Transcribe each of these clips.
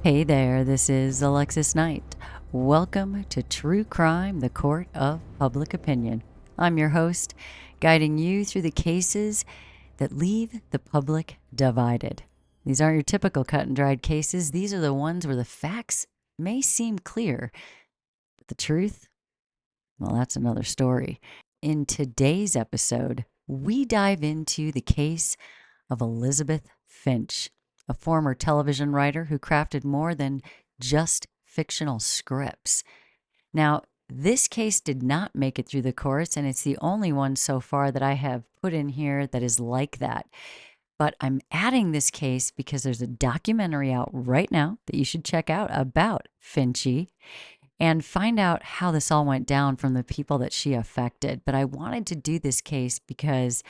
Hey there, this is Alexis Knight. Welcome to True Crime, the Court of Public Opinion. I'm your host, guiding you through the cases that leave the public divided. These aren't your typical cut and dried cases. These are the ones where the facts may seem clear, but the truth, well, that's another story. In today's episode, we dive into the case of Elizabeth Finch, a former television writer who crafted more than just fictional scripts. Now, this case did not make it through the courts, and it's the only one so far that I have put in here that is like that. But I'm adding this case because there's a documentary out right now that you should check out about Finchy and find out how this all went down from the people that she affected. But I wanted to do this case because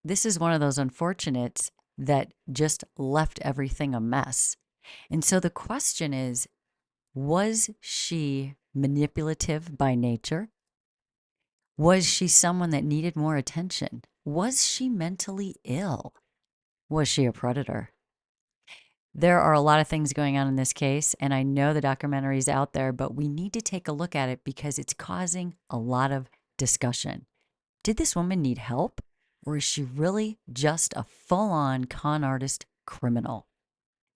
this is one of those unfortunates that just left everything a mess. And so the question is, was she manipulative by nature? Was she someone that needed more attention? Was she mentally ill? Was she a predator? There are a lot of things going on in this case, and I know the documentary is out there, but we need to take a look at it because it's causing a lot of discussion. Did this woman need help? Or is she really just a full-on con artist criminal?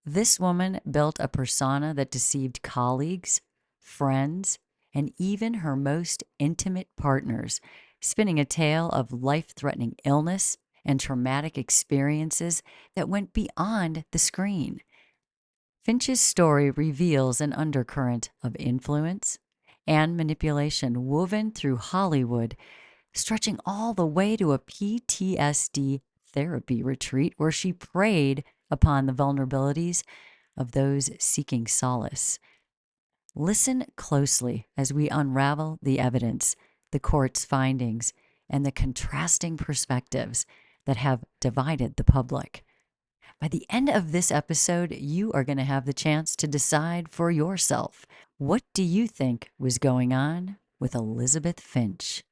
This woman built a persona that deceived colleagues, friends, and even her most intimate partners, spinning a tale of life-threatening illness and traumatic experiences that went beyond the screen. Finch's story reveals an undercurrent of influence and manipulation woven through Hollywood, stretching all the way to a PTSD therapy retreat where she preyed upon the vulnerabilities of those seeking solace. Listen closely as we unravel the evidence, the court's findings, and the contrasting perspectives that have divided the public. By the end of this episode, you are going to have the chance to decide for yourself. What do you think was going on with Elizabeth Finch?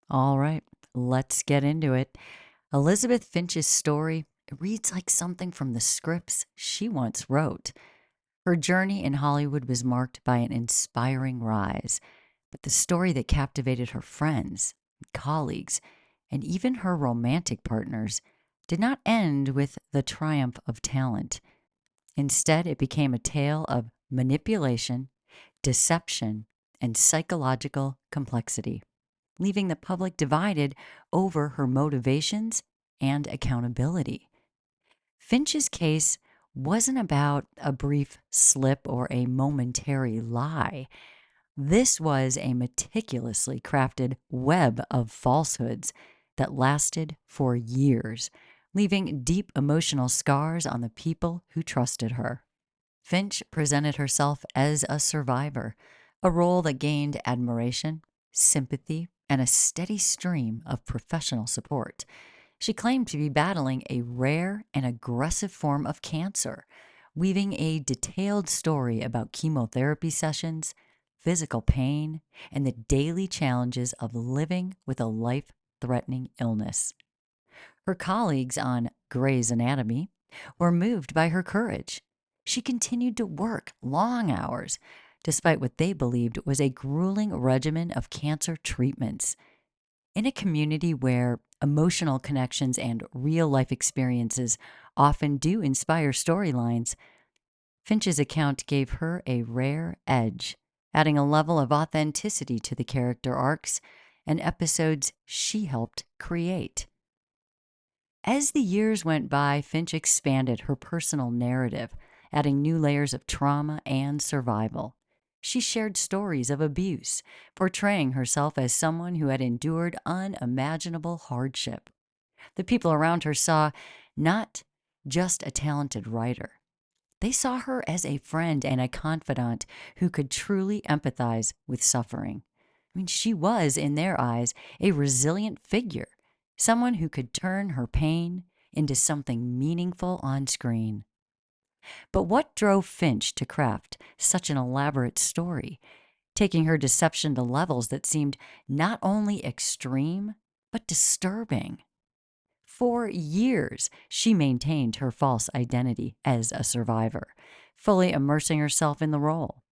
All right, let's get into it. Elizabeth Finch's story reads like something from the scripts she once wrote. Her journey in Hollywood was marked by an inspiring rise, but the story that captivated her friends, colleagues, and even her romantic partners did not end with the triumph of talent. Instead, it became a tale of manipulation, deception, and psychological complexity, leaving the public divided over her motivations and accountability. Finch's case wasn't about a brief slip or a momentary lie. This was a meticulously crafted web of falsehoods that lasted for years, leaving deep emotional scars on the people who trusted her. Finch presented herself as a survivor, a role that gained admiration, sympathy, and a steady stream of professional support. She claimed to be battling a rare and aggressive form of cancer, weaving a detailed story about chemotherapy sessions, physical pain, and the daily challenges of living with a life-threatening illness. Her colleagues on Grey's Anatomy were moved by her courage. She continued to work long hours, despite what they believed was a grueling regimen of cancer treatments. In a community where emotional connections and real-life experiences often do inspire storylines, Finch's account gave her a rare edge, adding a level of authenticity to the character arcs and episodes she helped create. As the years went by, Finch expanded her personal narrative, adding new layers of trauma and survival. She shared stories of abuse, portraying herself as someone who had endured unimaginable hardship. The people around her saw not just a talented writer. They saw her as a friend and a confidant who could truly empathize with suffering. She was, in their eyes, a resilient figure, someone who could turn her pain into something meaningful on screen. But what drove Finch to craft such an elaborate story, taking her deception to levels that seemed not only extreme, but disturbing? For years, she maintained her false identity as a survivor, fully immersing herself in the role.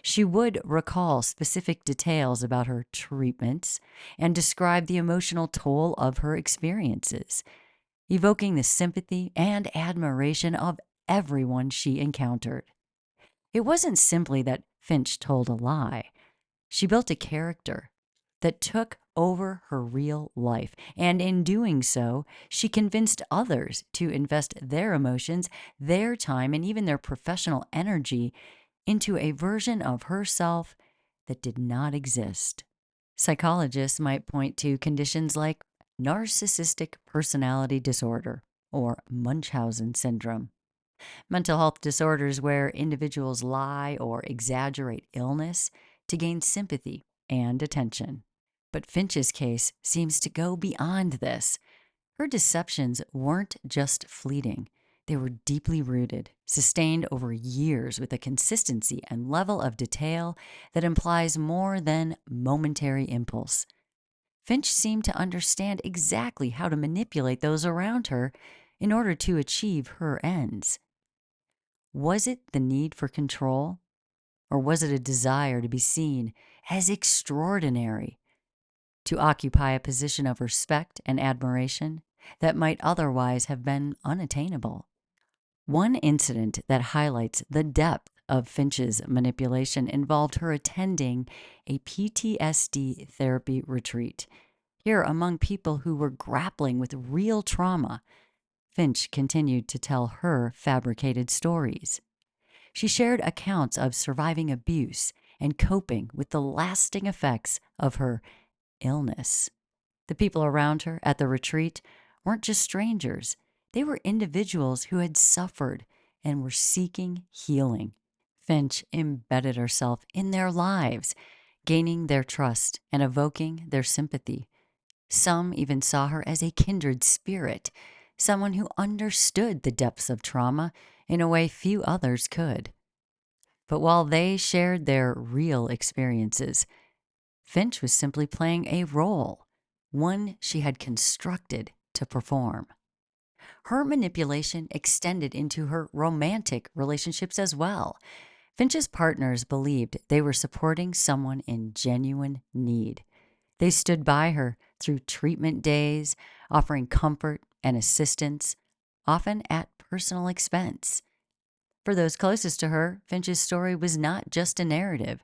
She would recall specific details about her treatments and describe the emotional toll of her experiences, evoking the sympathy and admiration of everyone she encountered. It wasn't simply that Finch told a lie. She built a character that took over her real life, and in doing so, she convinced others to invest their emotions, their time, and even their professional energy into a version of herself that did not exist. Psychologists might point to conditions like narcissistic personality disorder or Munchausen syndrome, mental health disorders where individuals lie or exaggerate illness to gain sympathy and attention. But Finch's case seems to go beyond this. Her deceptions weren't just fleeting. They were deeply rooted, sustained over years with a consistency and level of detail that implies more than momentary impulse. Finch seemed to understand exactly how to manipulate those around her in order to achieve her ends. Was it the need for control, or was it a desire to be seen as extraordinary, to occupy a position of respect and admiration that might otherwise have been unattainable? One incident that highlights the depth of Finch's manipulation involved her attending a PTSD therapy retreat. Here, among people who were grappling with real trauma, Finch continued to tell her fabricated stories. She shared accounts of surviving abuse and coping with the lasting effects of her illness. The people around her at the retreat weren't just strangers. They were individuals who had suffered and were seeking healing. Finch embedded herself in their lives, gaining their trust and evoking their sympathy. Some even saw her as a kindred spirit, someone who understood the depths of trauma in a way few others could. But while they shared their real experiences, Finch was simply playing a role, one she had constructed to perform. Her manipulation extended into her romantic relationships as well. Finch's partners believed they were supporting someone in genuine need. They stood by her through treatment days, offering comfort and assistance, often at personal expense. For those closest to her, Finch's story was not just a narrative.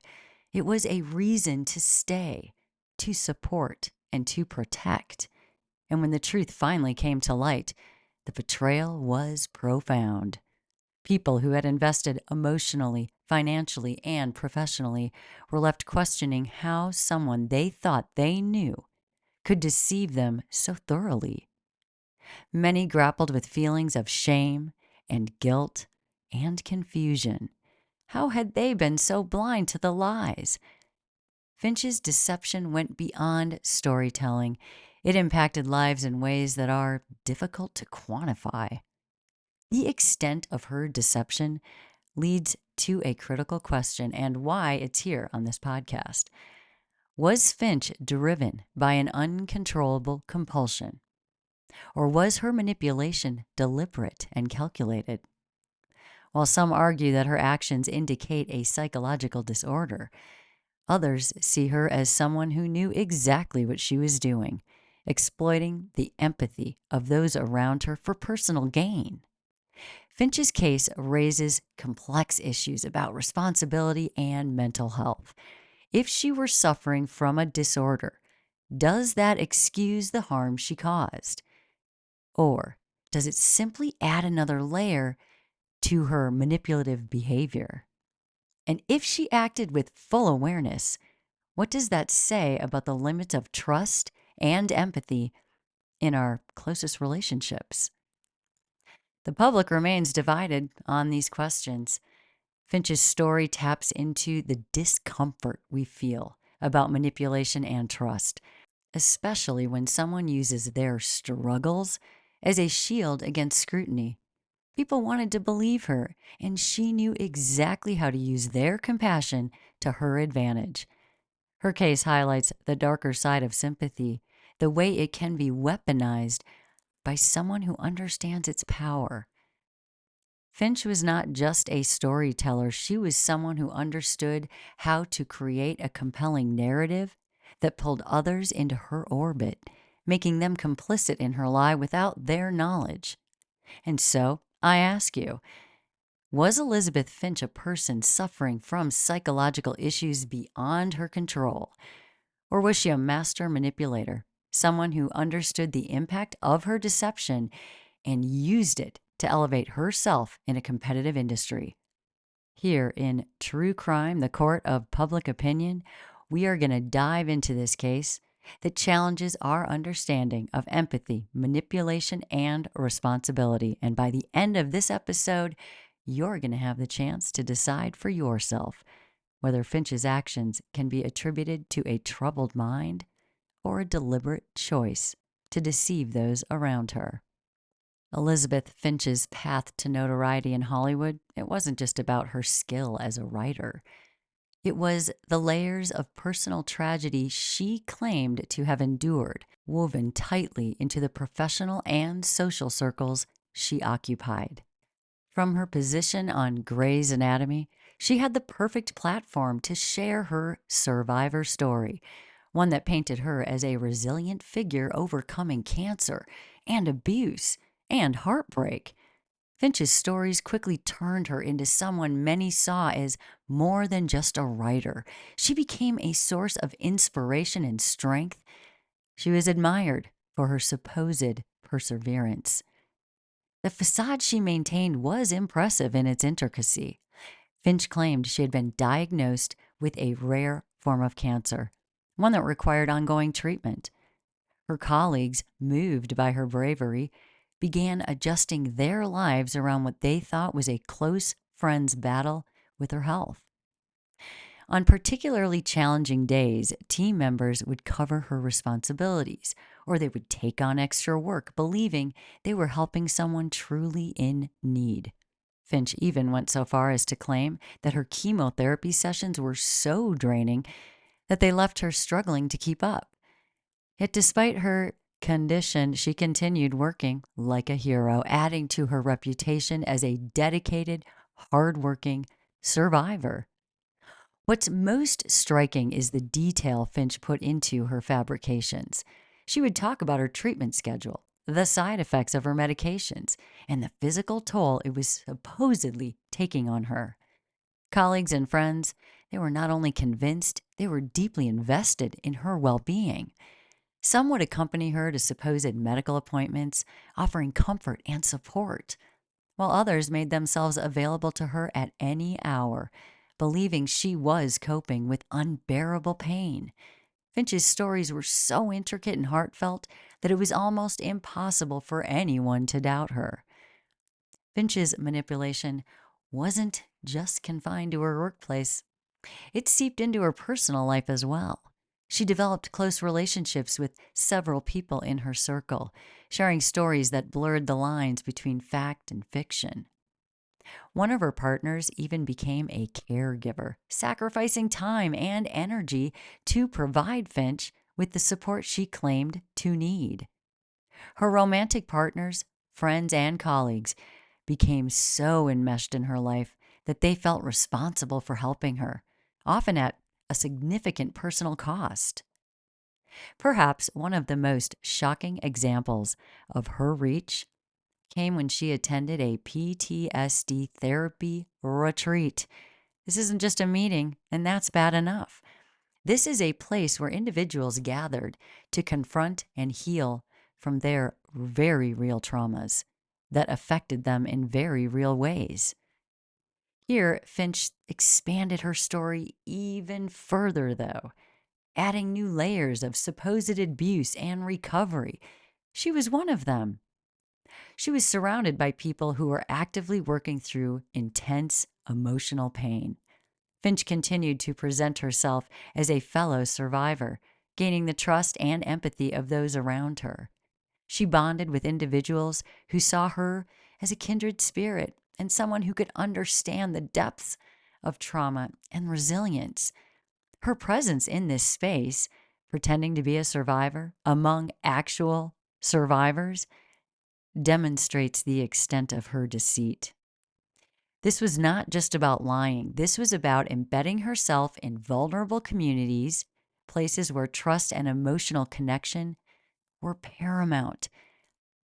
It was a reason to stay, to support, and to protect. And when the truth finally came to light, the betrayal was profound. People who had invested emotionally, financially, and professionally were left questioning how someone they thought they knew could deceive them so thoroughly. Many grappled with feelings of shame and guilt and confusion. How had they been so blind to the lies? Finch's deception went beyond storytelling. It impacted lives in ways that are difficult to quantify. The extent of her deception leads to a critical question and why it's here on this podcast. Was Finch driven by an uncontrollable compulsion, or was her manipulation deliberate and calculated? While some argue that her actions indicate a psychological disorder, others see her as someone who knew exactly what she was doing, exploiting the empathy of those around her for personal gain. Finch's case raises complex issues about responsibility and mental health. If she were suffering from a disorder, does that excuse the harm she caused? Or does it simply add another layer to her manipulative behavior? And if she acted with full awareness, what does that say about the limits of trust and empathy in our closest relationships? The public remains divided on these questions. Finch's story taps into the discomfort we feel about manipulation and trust, especially when someone uses their struggles as a shield against scrutiny. People wanted to believe her, and she knew exactly how to use their compassion to her advantage. Her case highlights the darker side of sympathy, the way it can be weaponized by someone who understands its power. Finch was not just a storyteller, she was someone who understood how to create a compelling narrative that pulled others into her orbit, making them complicit in her lie without their knowledge. And so, I ask you, was Elizabeth Finch a person suffering from psychological issues beyond her control? Or was she a master manipulator, someone who understood the impact of her deception and used it to elevate herself in a competitive industry? Here in True Crime, the Court of Public Opinion, we are going to dive into this case that challenges our understanding of empathy, manipulation, and responsibility. And by the end of this episode, you're going to have the chance to decide for yourself whether Finch's actions can be attributed to a troubled mind or a deliberate choice to deceive those around her. Elizabeth Finch's path to notoriety in Hollywood, it wasn't just about her skill as a writer. It was the layers of personal tragedy she claimed to have endured, woven tightly into the professional and social circles she occupied. From her position on Grey's Anatomy, she had the perfect platform to share her survivor story, one that painted her as a resilient figure overcoming cancer and abuse and heartbreak. Finch's stories quickly turned her into someone many saw as more than just a writer. She became a source of inspiration and strength. She was admired for her supposed perseverance. The facade she maintained was impressive in its intricacy. Finch claimed she had been diagnosed with a rare form of cancer, one that required ongoing treatment. Her colleagues, moved by her bravery, began adjusting their lives around what they thought was a close friend's battle with her health. On particularly challenging days, team members would cover her responsibilities, or they would take on extra work, believing they were helping someone truly in need. Finch even went so far as to claim that her chemotherapy sessions were so draining that they left her struggling to keep up. Yet despite her condition, she continued working like a hero, adding to her reputation as a dedicated, hardworking survivor. What's most striking is the detail Finch put into her fabrications. She would talk about her treatment schedule, the side effects of her medications, and the physical toll it was supposedly taking on her. Colleagues and friends, they were not only convinced, they were deeply invested in her well-being. Some would accompany her to supposed medical appointments, offering comfort and support, while others made themselves available to her at any hour, believing she was coping with unbearable pain. Finch's stories were so intricate and heartfelt that it was almost impossible for anyone to doubt her. Finch's manipulation wasn't just confined to her workplace. It seeped into her personal life as well. She developed close relationships with several people in her circle, sharing stories that blurred the lines between fact and fiction. One of her partners even became a caregiver, sacrificing time and energy to provide Finch with the support she claimed to need. Her romantic partners, friends, and colleagues became so enmeshed in her life that they felt responsible for helping her, often at a significant personal cost. Perhaps one of the most shocking examples of her reach came when she attended a PTSD therapy retreat. This isn't just a meeting, and that's bad enough. This is a place where individuals gathered to confront and heal from their very real traumas that affected them in very real ways. Here, Finch expanded her story even further, though, adding new layers of supposed abuse and recovery. She was one of them. She was surrounded by people who were actively working through intense emotional pain. Finch continued to present herself as a fellow survivor, gaining the trust and empathy of those around her. She bonded with individuals who saw her as a kindred spirit and someone who could understand the depths of trauma and resilience. Her presence in this space, pretending to be a survivor among actual survivors, demonstrates the extent of her deceit. This was not just about lying. This was about embedding herself in vulnerable communities, places where trust and emotional connection were paramount.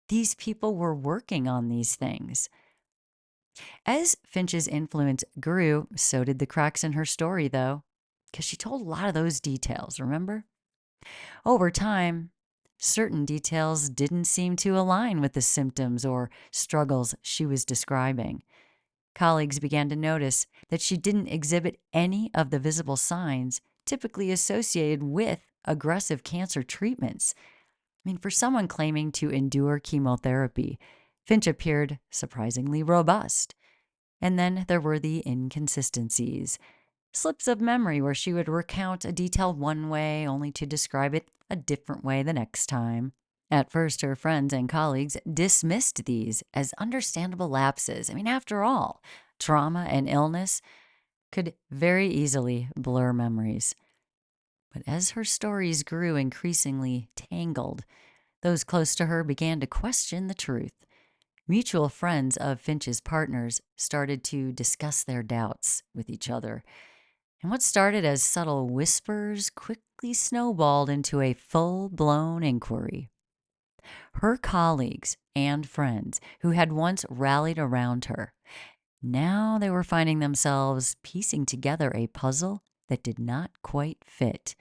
These people were working on these things. As Finch's influence grew, so did the cracks in her story, though, because she told a lot of those details, remember? Over time, certain details didn't seem to align with the symptoms or struggles she was describing. Colleagues began to notice that she didn't exhibit any of the visible signs typically associated with aggressive cancer treatments. I mean, for someone claiming to endure chemotherapy, Finch appeared surprisingly robust. And then there were the inconsistencies. Slips of memory where she would recount a detail one way only to describe it a different way the next time. At first, her friends and colleagues dismissed these as understandable lapses. I mean, after all, trauma and illness could very easily blur memories. But as her stories grew increasingly tangled, those close to her began to question the truth. Mutual friends of Finch's partners started to discuss their doubts with each other. And what started as subtle whispers quickly snowballed into a full-blown inquiry. Her colleagues and friends, who had once rallied around her, now they were finding themselves piecing together a puzzle that did not quite fit.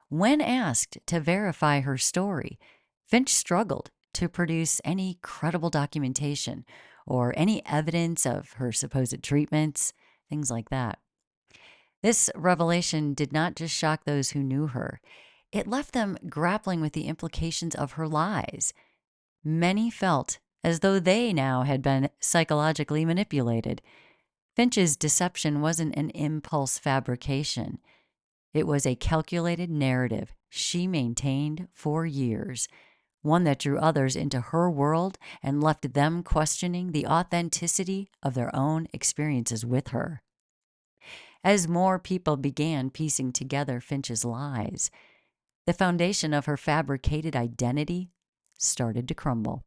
When asked to verify her story, Finch struggled to produce any credible documentation or any evidence of her supposed treatments, things like that. This revelation did not just shock those who knew her, it left them grappling with the implications of her lies. Many felt as though they now had been psychologically manipulated. Finch's deception wasn't an impulse fabrication. It was a calculated narrative she maintained for years, one that drew others into her world and left them questioning the authenticity of their own experiences with her. As more people began piecing together Finch's lies, the foundation of her fabricated identity started to crumble.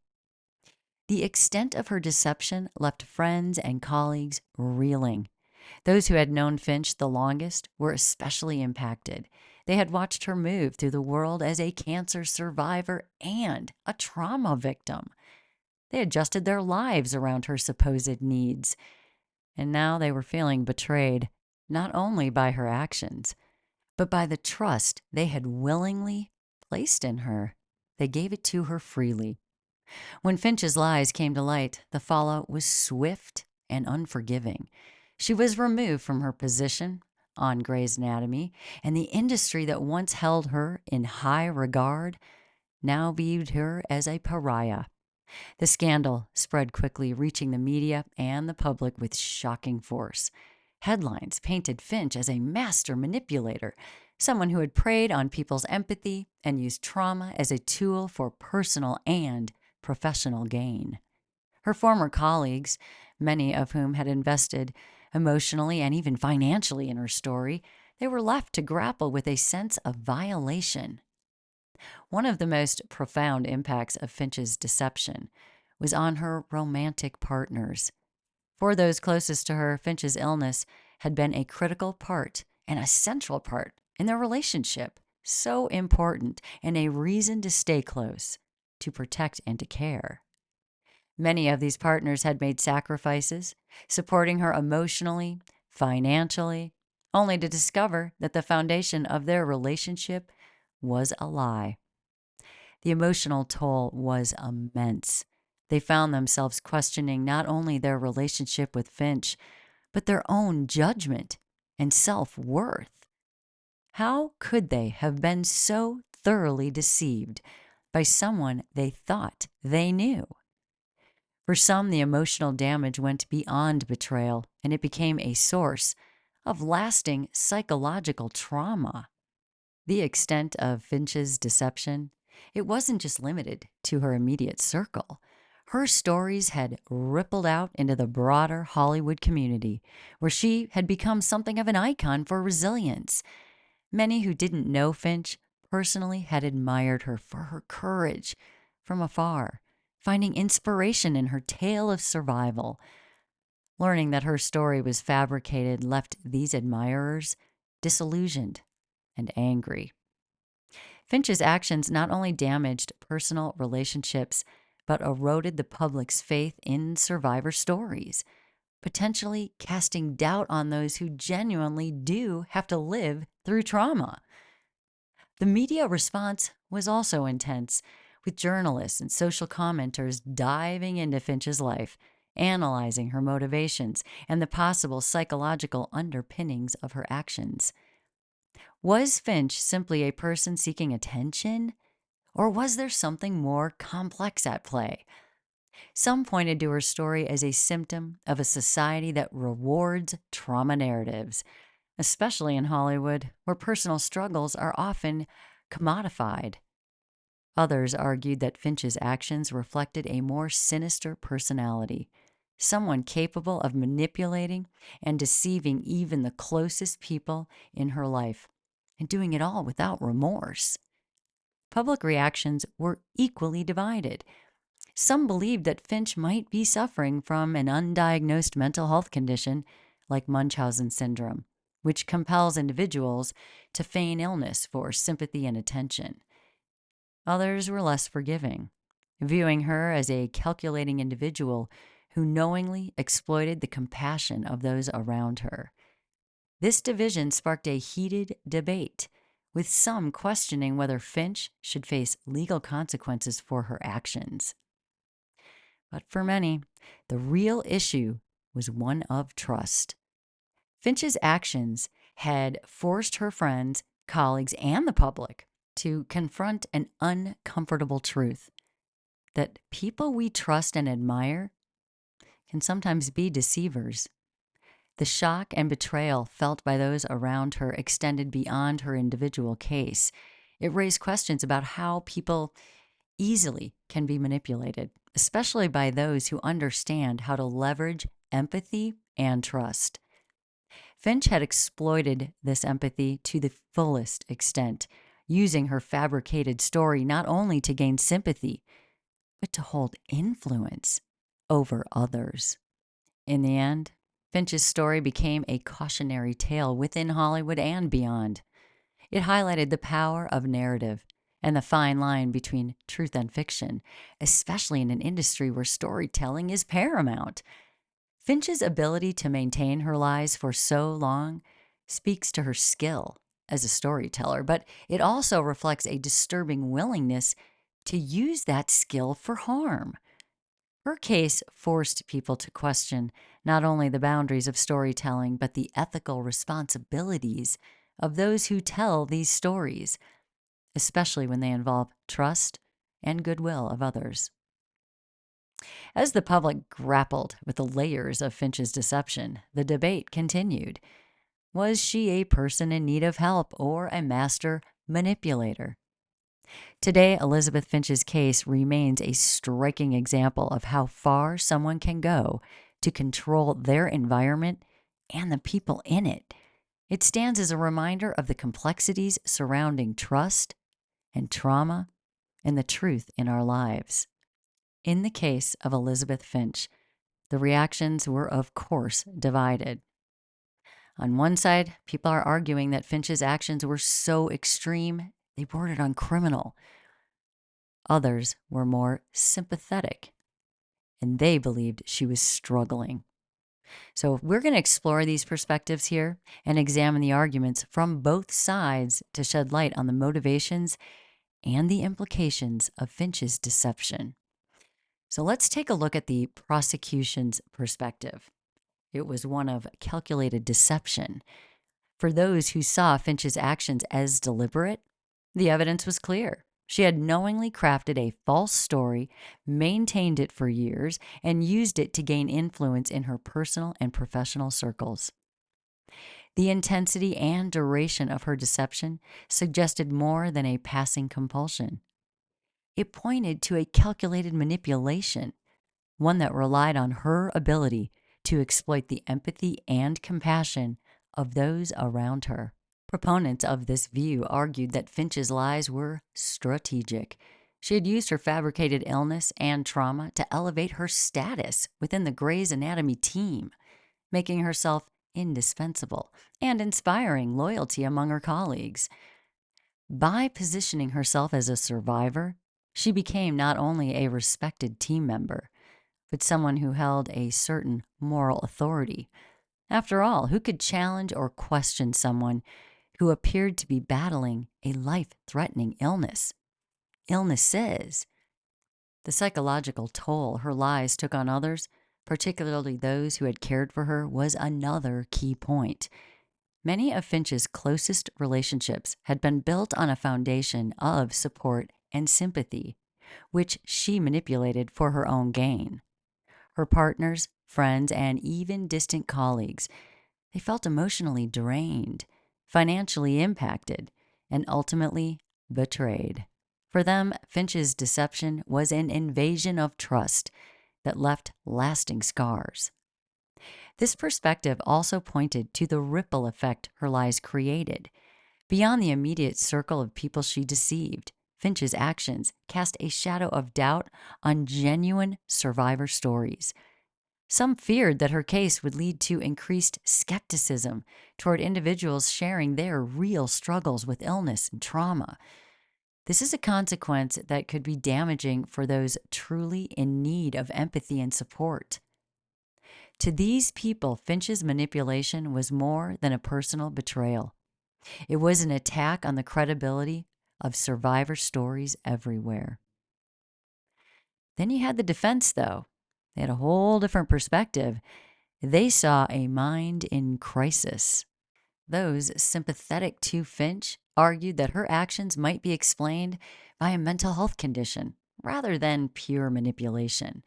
The extent of her deception left friends and colleagues reeling. Those who had known Finch the longest were especially impacted. They had watched her move through the world as a cancer survivor and a trauma victim. They adjusted their lives around her supposed needs, and now they were feeling betrayed, not only by her actions, but by the trust they had willingly placed in her. They gave it to her freely. When Finch's lies came to light, the fallout was swift and unforgiving. She was removed from her position on Grey's Anatomy, and the industry that once held her in high regard now viewed her as a pariah. The scandal spread quickly, reaching the media and the public with shocking force. Headlines painted Finch as a master manipulator, someone who had preyed on people's empathy and used trauma as a tool for personal and professional gain. Her former colleagues, many of whom had invested emotionally and even financially in her story, they were left to grapple with a sense of violation. One of the most profound impacts of Finch's deception was on her romantic partners. For those closest to her, Finch's illness had been a critical part and a central part in their relationship, so important and a reason to stay close, to protect and to care. Many of these partners had made sacrifices, supporting her emotionally, financially, only to discover that the foundation of their relationship was a lie. The emotional toll was immense. They found themselves questioning not only their relationship with Finch, but their own judgment and self-worth. How could they have been so thoroughly deceived by someone they thought they knew? For some, the emotional damage went beyond betrayal, and it became a source of lasting psychological trauma. The extent of Finch's deception, it wasn't just limited to her immediate circle. Her stories had rippled out into the broader Hollywood community, where she had become something of an icon for resilience. Many who didn't know Finch personally had admired her for her courage from afar. finding inspiration in her tale of survival. Learning that her story was fabricated left these admirers disillusioned and angry. Finch's actions not only damaged personal relationships, but eroded the public's faith in survivor stories, potentially casting doubt on those who genuinely do have to live through trauma. The media response was also intense, with journalists and social commenters diving into Finch's life, analyzing her motivations and the possible psychological underpinnings of her actions. Was Finch simply a person seeking attention, or was there something more complex at play? Some pointed to her story as a symptom of a society that rewards trauma narratives, especially in Hollywood, where personal struggles are often commodified. Others argued that Finch's actions reflected a more sinister personality, someone capable of manipulating and deceiving even the closest people in her life, and doing it all without remorse. Public reactions were equally divided. Some believed that Finch might be suffering from an undiagnosed mental health condition like Munchausen syndrome, which compels individuals to feign illness for sympathy and attention. Others were less forgiving, viewing her as a calculating individual who knowingly exploited the compassion of those around her. This division sparked a heated debate, with some questioning whether Finch should face legal consequences for her actions. But for many, the real issue was one of trust. Finch's actions had forced her friends, colleagues, and the public to confront an uncomfortable truth that people we trust and admire can sometimes be deceivers. The shock and betrayal felt by those around her extended beyond her individual case. It raised questions about how people easily can be manipulated, especially by those who understand how to leverage empathy and trust. Finch had exploited this empathy to the fullest extent, using her fabricated story not only to gain sympathy, but to hold influence over others. In the end, Finch's story became a cautionary tale within Hollywood and beyond. It highlighted the power of narrative and the fine line between truth and fiction, especially in an industry where storytelling is paramount. Finch's ability to maintain her lies for so long speaks to her skill as a storyteller, but it also reflects a disturbing willingness to use that skill for harm. Her case forced people to question not only the boundaries of storytelling, but the ethical responsibilities of those who tell these stories, especially when they involve trust and goodwill of others. As the public grappled with the layers of Finch's deception, the debate continued. Was she a person in need of help or a master manipulator? Today, Elizabeth Finch's case remains a striking example of how far someone can go to control their environment and the people in it. It stands as a reminder of the complexities surrounding trust and trauma and the truth in our lives. In the case of Elizabeth Finch, the reactions were, of course, divided. On one side, people are arguing that Finch's actions were so extreme they bordered on criminal. Others were more sympathetic, and they believed she was struggling. So we're going to explore these perspectives here and examine the arguments from both sides to shed light on the motivations and the implications of Finch's deception. So let's take a look at the prosecution's perspective. It was one of calculated deception. For those who saw Finch's actions as deliberate, the evidence was clear. She had knowingly crafted a false story, maintained it for years, and used it to gain influence in her personal and professional circles. The intensity and duration of her deception suggested more than a passing compulsion. It pointed to a calculated manipulation, one that relied on her ability to exploit the empathy and compassion of those around her. Proponents of this view argued that Finch's lies were strategic. She had used her fabricated illness and trauma to elevate her status within the Grey's Anatomy team, making herself indispensable and inspiring loyalty among her colleagues. By positioning herself as a survivor, she became not only a respected team member, but someone who held a certain moral authority. After all, who could challenge or question someone who appeared to be battling a life threatening illnesses? The psychological toll her lies took on others, particularly those who had cared for her, was another key point. Many of Finch's closest relationships had been built on a foundation of support and sympathy, which she manipulated for her own gain. Her partners, friends, and even distant colleagues, they felt emotionally drained, financially impacted, and ultimately betrayed. For them, Finch's deception was an invasion of trust that left lasting scars. This perspective also pointed to the ripple effect her lies created. Beyond the immediate circle of people she deceived, Finch's actions cast a shadow of doubt on genuine survivor stories. Some feared that her case would lead to increased skepticism toward individuals sharing their real struggles with illness and trauma. This is a consequence that could be damaging for those truly in need of empathy and support. To these people, Finch's manipulation was more than a personal betrayal. It was an attack on the credibility of survivor stories everywhere. Then you had the defense, though. They had a whole different perspective. They saw a mind in crisis. Those sympathetic to Finch argued that her actions might be explained by a mental health condition rather than pure manipulation.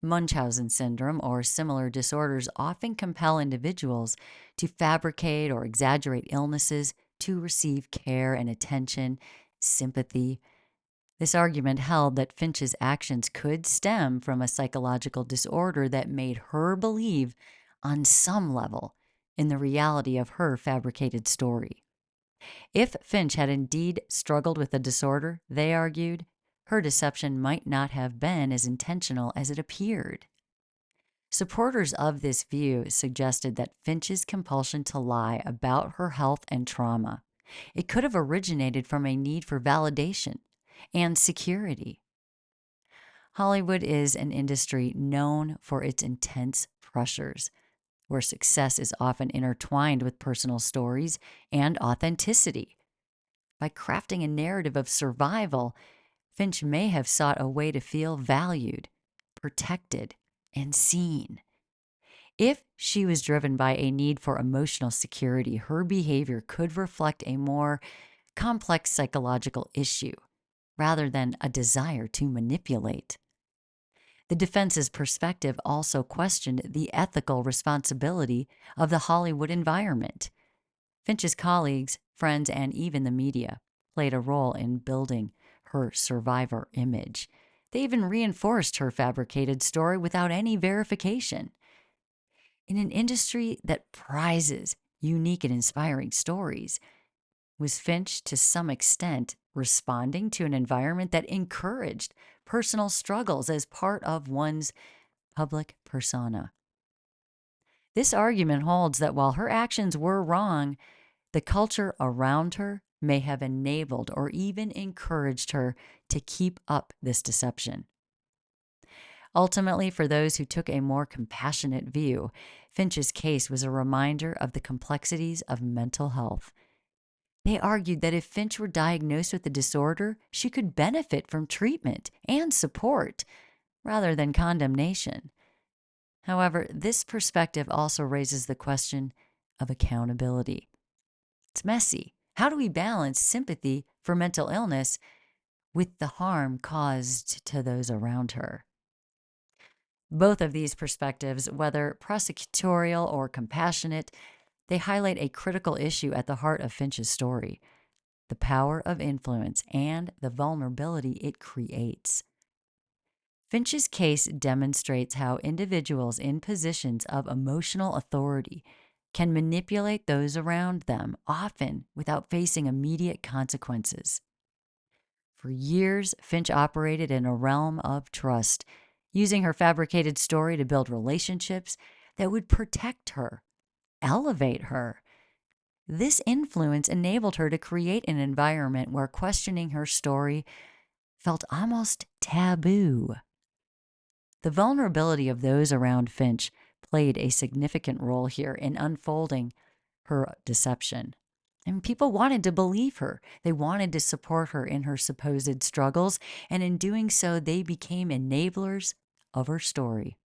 Munchausen syndrome or similar disorders often compel individuals to fabricate or exaggerate illnesses to receive care and attention, sympathy. This argument held that Finch's actions could stem from a psychological disorder that made her believe, on some level, in the reality of her fabricated story. If Finch had indeed struggled with the disorder, they argued, her deception might not have been as intentional as it appeared. Supporters of this view suggested that Finch's compulsion to lie about her health and trauma, it could have originated from a need for validation and security. Hollywood is an industry known for its intense pressures, where success is often intertwined with personal stories and authenticity. By crafting a narrative of survival, Finch may have sought a way to feel valued, protected, and seen. If she was driven by a need for emotional security, her behavior could reflect a more complex psychological issue rather than a desire to manipulate. The defense's perspective also questioned the ethical responsibility of the Hollywood environment. Finch's colleagues, friends, and even the media played a role in building her survivor image. They even reinforced her fabricated story without any verification. In an industry that prizes unique and inspiring stories, was Finch to some extent responding to an environment that encouraged personal struggles as part of one's public persona? This argument holds that while her actions were wrong, the culture around her may have enabled or even encouraged her to keep up this deception. Ultimately, for those who took a more compassionate view, Finch's case was a reminder of the complexities of mental health. They argued that if Finch were diagnosed with the disorder, she could benefit from treatment and support rather than condemnation. However, this perspective also raises the question of accountability. It's messy. How do we balance sympathy for mental illness with the harm caused to those around her? Both of these perspectives, whether prosecutorial or compassionate, they highlight a critical issue at the heart of Finch's story: the power of influence and the vulnerability it creates. Finch's case demonstrates how individuals in positions of emotional authority can manipulate those around them, often without facing immediate consequences. For years, Finch operated in a realm of trust, using her fabricated story to build relationships that would protect her, elevate her. This influence enabled her to create an environment where questioning her story felt almost taboo. The vulnerability of those around Finch played a significant role here in unfolding her deception. And people wanted to believe her. They wanted to support her in her supposed struggles, and in doing so, they became enablers of her story.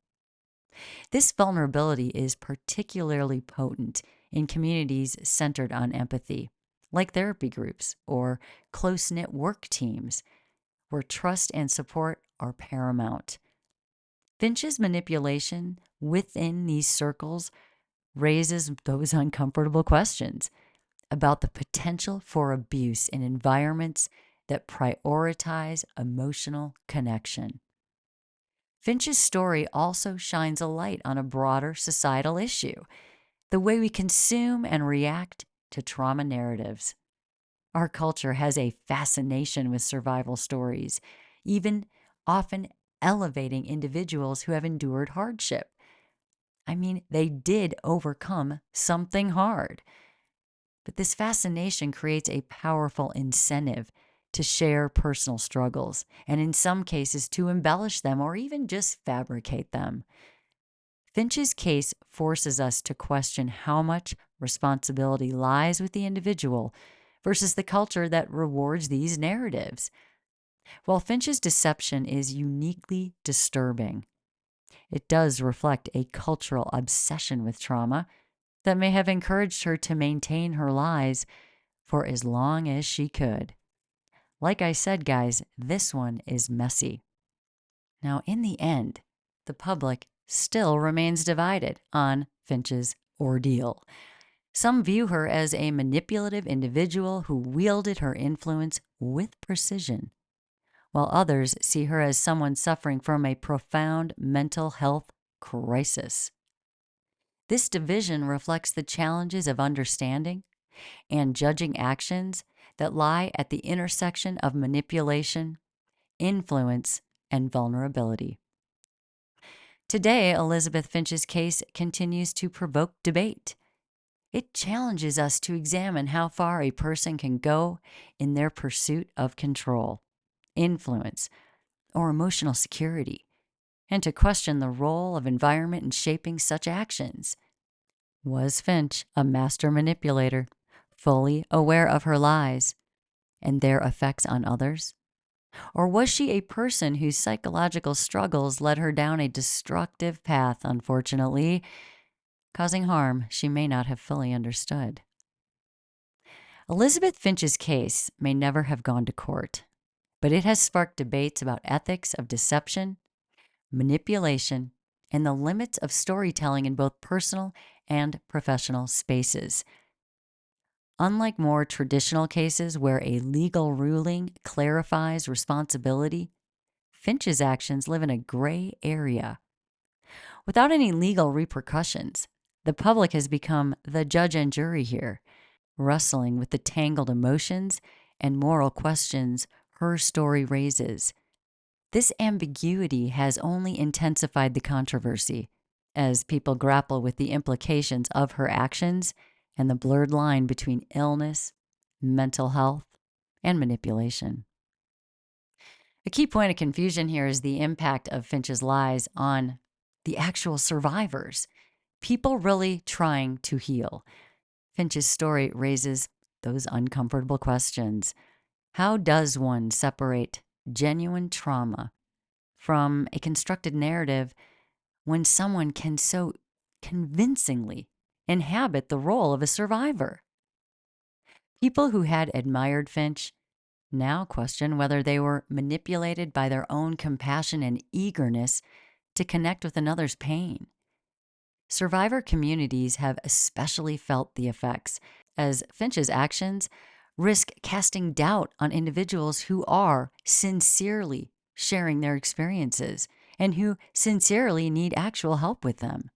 This vulnerability is particularly potent in communities centered on empathy, like therapy groups or close-knit work teams, where trust and support are paramount. Finch's manipulation within these circles raises those uncomfortable questions about the potential for abuse in environments that prioritize emotional connection. Finch's story also shines a light on a broader societal issue: the way we consume and react to trauma narratives. Our culture has a fascination with survival stories, even often elevating individuals who have endured hardship. I mean, they did overcome something hard. But this fascination creates a powerful incentive to share personal struggles, and in some cases to embellish them or even just fabricate them. Finch's case forces us to question how much responsibility lies with the individual versus the culture that rewards these narratives. While Finch's deception is uniquely disturbing, it does reflect a cultural obsession with trauma that may have encouraged her to maintain her lies for as long as she could. Like I said, guys, this one is messy. Now, in the end, the public still remains divided on Finch's ordeal. Some view her as a manipulative individual who wielded her influence with precision, while others see her as someone suffering from a profound mental health crisis. This division reflects the challenges of understanding and judging actions that lie at the intersection of manipulation, influence, and vulnerability. Today, Elizabeth Finch's case continues to provoke debate. It challenges us to examine how far a person can go in their pursuit of control, influence, or emotional security, and to question the role of environment in shaping such actions. Was Finch a master manipulator, fully aware of her lies and their effects on others? Or was she a person whose psychological struggles led her down a destructive path, unfortunately, causing harm she may not have fully understood? Elizabeth Finch's case may never have gone to court, but it has sparked debates about ethics of deception, manipulation, and the limits of storytelling in both personal and professional spaces. Unlike more traditional cases where a legal ruling clarifies responsibility, Finch's actions live in a gray area. Without any legal repercussions, the public has become the judge and jury here, wrestling with the tangled emotions and moral questions her story raises. This ambiguity has only intensified the controversy as people grapple with the implications of her actions and the blurred line between illness, mental health, and manipulation. A key point of confusion here is the impact of Finch's lies on the actual survivors, people really trying to heal. Finch's story raises those uncomfortable questions. How does one separate genuine trauma from a constructed narrative when someone can so convincingly inhabit the role of a survivor? People who had admired Finch now question whether they were manipulated by their own compassion and eagerness to connect with another's pain. Survivor communities have especially felt the effects, as Finch's actions risk casting doubt on individuals who are sincerely sharing their experiences and who sincerely need actual help with them.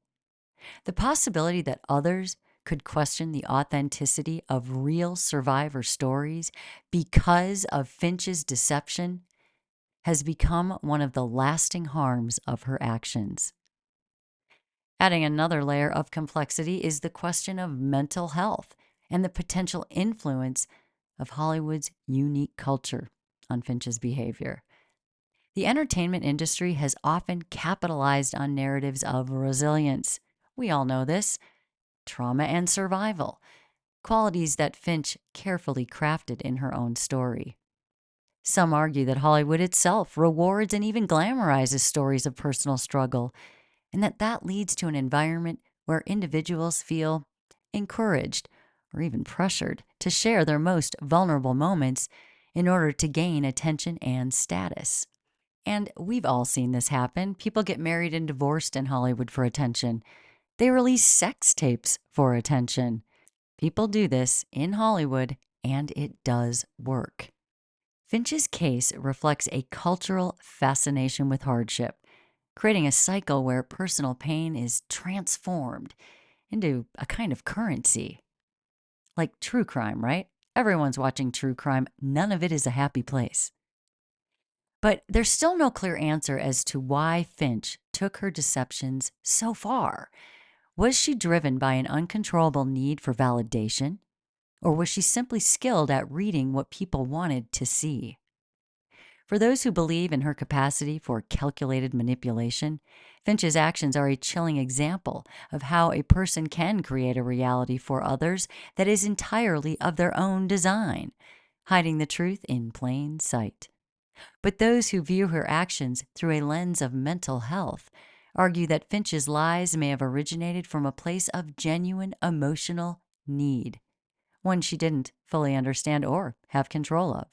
The possibility that others could question the authenticity of real survivor stories because of Finch's deception has become one of the lasting harms of her actions. Adding another layer of complexity is the question of mental health and the potential influence of Hollywood's unique culture on Finch's behavior. The entertainment industry has often capitalized on narratives of resilience. We all know this. Trauma and survival, qualities that Finch carefully crafted in her own story. Some argue that Hollywood itself rewards and even glamorizes stories of personal struggle, and that leads to an environment where individuals feel encouraged or even pressured to share their most vulnerable moments in order to gain attention and status. And we've all seen this happen. People get married and divorced in Hollywood for attention. They release sex tapes for attention. People do this in Hollywood, and it does work. Finch's case reflects a cultural fascination with hardship, creating a cycle where personal pain is transformed into a kind of currency. Like true crime, right? Everyone's watching true crime. None of it is a happy place. But there's still no clear answer as to why Finch took her deceptions so far. Was she driven by an uncontrollable need for validation, or was she simply skilled at reading what people wanted to see? For those who believe in her capacity for calculated manipulation, Finch's actions are a chilling example of how a person can create a reality for others that is entirely of their own design, hiding the truth in plain sight. But those who view her actions through a lens of mental health argue that Finch's lies may have originated from a place of genuine emotional need, one she didn't fully understand or have control of.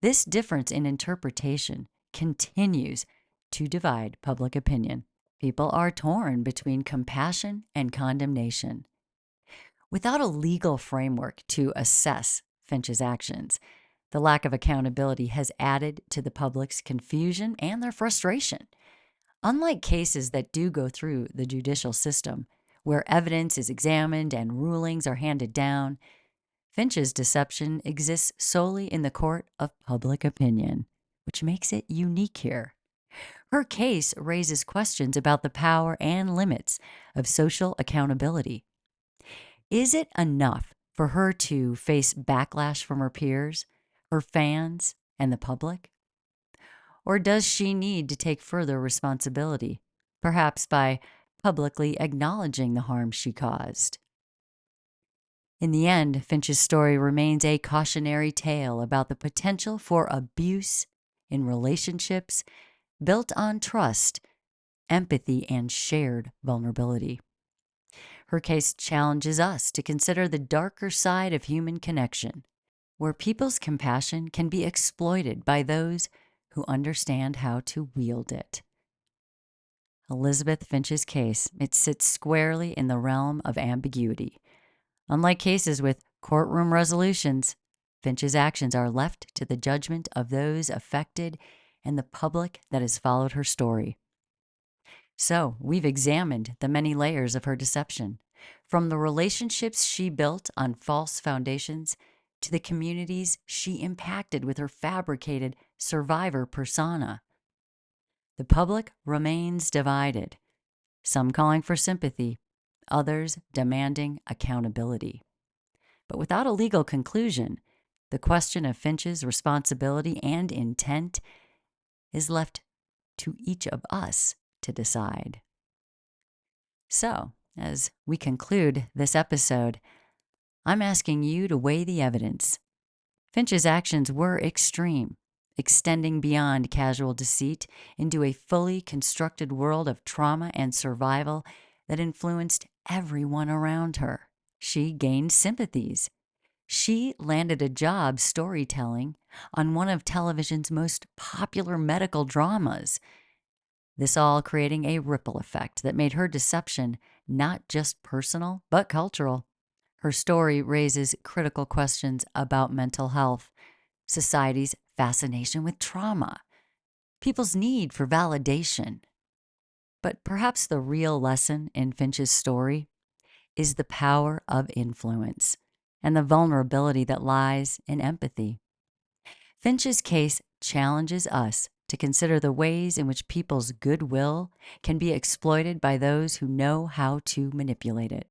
This difference in interpretation continues to divide public opinion. People are torn between compassion and condemnation. Without a legal framework to assess Finch's actions, the lack of accountability has added to the public's confusion and their frustration. Unlike cases that do go through the judicial system, where evidence is examined and rulings are handed down, Finch's deception exists solely in the court of public opinion, which makes it unique here. Her case raises questions about the power and limits of social accountability. Is it enough for her to face backlash from her peers, her fans, and the public? Or does she need to take further responsibility, perhaps by publicly acknowledging the harm she caused? In the end, Finch's story remains a cautionary tale about the potential for abuse in relationships built on trust, empathy, and shared vulnerability. Her case challenges us to consider the darker side of human connection, where people's compassion can be exploited by those who understand how to wield it. Elizabeth Finch's case, it sits squarely in the realm of ambiguity. Unlike cases with courtroom resolutions, Finch's actions are left to the judgment of those affected and the public that has followed her story. So, we've examined the many layers of her deception, from the relationships she built on false foundations to the communities she impacted with her fabricated survivor persona. The public remains divided, some calling for sympathy, others demanding accountability. But without a legal conclusion, the question of Finch's responsibility and intent is left to each of us to decide. So, as we conclude this episode, I'm asking you to weigh the evidence. Finch's actions were extreme, extending beyond casual deceit into a fully constructed world of trauma and survival that influenced everyone around her. She gained sympathies. She landed a job storytelling on one of television's most popular medical dramas. This all creating a ripple effect that made her deception not just personal, but cultural. Her story raises critical questions about mental health, society's fascination with trauma, people's need for validation. But perhaps the real lesson in Finch's story is the power of influence and the vulnerability that lies in empathy. Finch's case challenges us to consider the ways in which people's goodwill can be exploited by those who know how to manipulate it.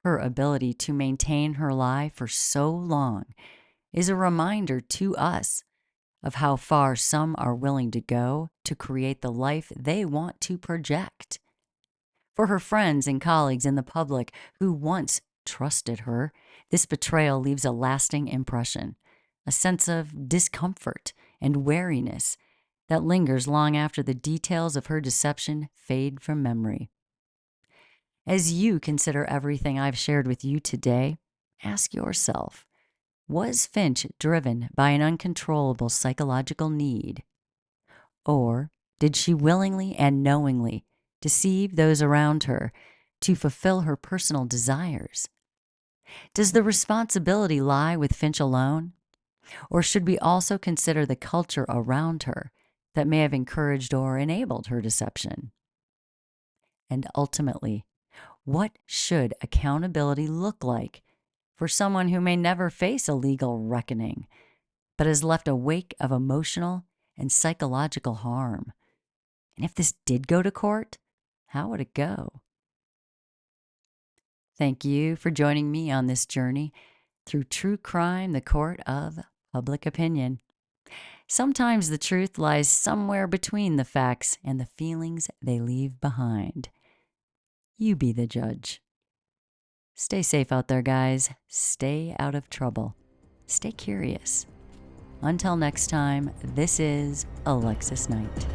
Her ability to maintain her lie for so long is a reminder to us of how far some are willing to go to create the life they want to project. For her friends and colleagues in the public who once trusted her, this betrayal leaves a lasting impression, a sense of discomfort and wariness that lingers long after the details of her deception fade from memory. As you consider everything I've shared with you today, ask yourself, was Finch driven by an uncontrollable psychological need? Or did she willingly and knowingly deceive those around her to fulfill her personal desires? Does the responsibility lie with Finch alone? Or should we also consider the culture around her that may have encouraged or enabled her deception? And ultimately, what should accountability look like for someone who may never face a legal reckoning, but has left a wake of emotional and psychological harm? And if this did go to court, how would it go? Thank you for joining me on this journey through true crime, the court of public opinion. Sometimes the truth lies somewhere between the facts and the feelings they leave behind. You be the judge. Stay safe out there, guys. Stay out of trouble. Stay curious. Until next time, this is Alexis Knight.